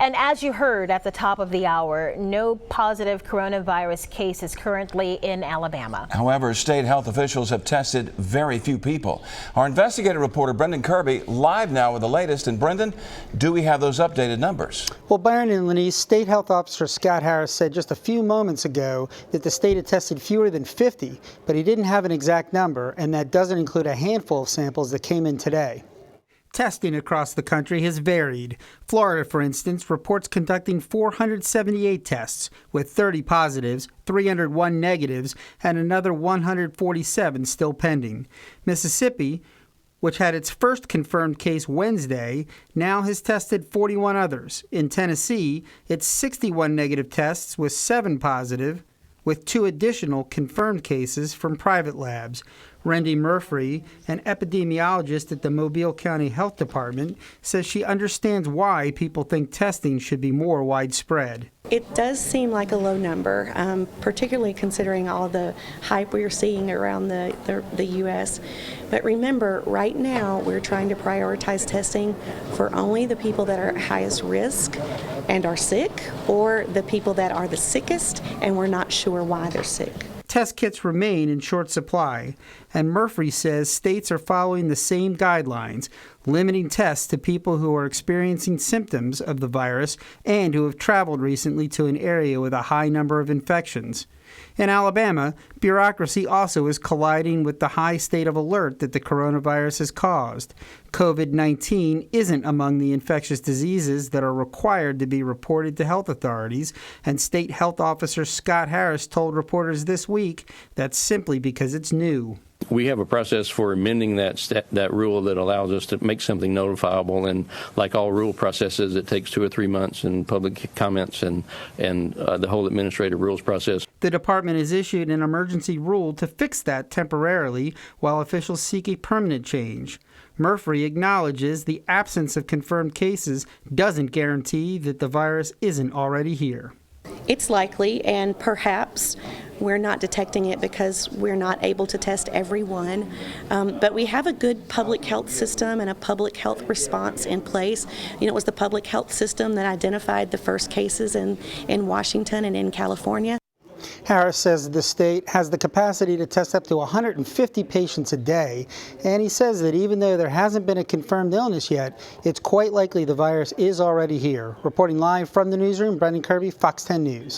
And as you heard at the top of the hour, no positive coronavirus cases currently in Alabama. However, state health officials have tested very few people. Our investigative reporter Brendan Kirby live now with the latest. And Brendan, do we have those updated numbers? Well, Byron and Lenise, State Health Officer Scott Harris said just a few moments ago that the state had tested fewer than 50, but he didn't have an exact number, and that doesn't include a handful of samples that came in today. Testing across the country has varied. Florida, for instance, reports conducting 478 tests, with 30 positives, 301 negatives, and another 147 still pending. Mississippi, which had its first confirmed case Wednesday, now has tested 41 others. In Tennessee, it's 61 negative tests with 7 positive, with 2 additional confirmed cases from private labs. Randy Murphy, an epidemiologist at the Mobile County Health Department, says she understands why people think testing should be more widespread. It does seem like a low number, particularly considering all the hype we're seeing around the U.S. But remember, right now we're trying to prioritize testing for only the people that are at highest risk and are sick, or the people that are the sickest and we're not sure why they're sick. Test kits remain in short supply, and Murphy says states are following the same guidelines, limiting tests to people who are experiencing symptoms of the virus and who have traveled recently to an area with a high number of infections. In Alabama, bureaucracy also is colliding with the high state of alert that the coronavirus has caused. COVID-19 isn't among the infectious diseases that are required to be reported to health authorities, and State Health Officer Scott Harris told reporters this week that's simply because it's new. We have a process for amending that rule that allows us to make something notifiable, and like all rule processes, it takes 2 or 3 months and public comments and the whole administrative rules process. The department has issued an emergency rule to fix that temporarily while officials seek a permanent change. Murphy acknowledges the absence of confirmed cases doesn't guarantee that the virus isn't already here. It's likely, and perhaps we're not detecting it because we're not able to test everyone. But we have a good public health system and a public health response in place. It was the public health system that identified the first cases in Washington and in California. Harris says the state has the capacity to test up to 150 patients a day, and he says that even though there hasn't been a confirmed illness yet, it's quite likely the virus is already here. Reporting live from the newsroom, Brendan Kirby, Fox 10 News.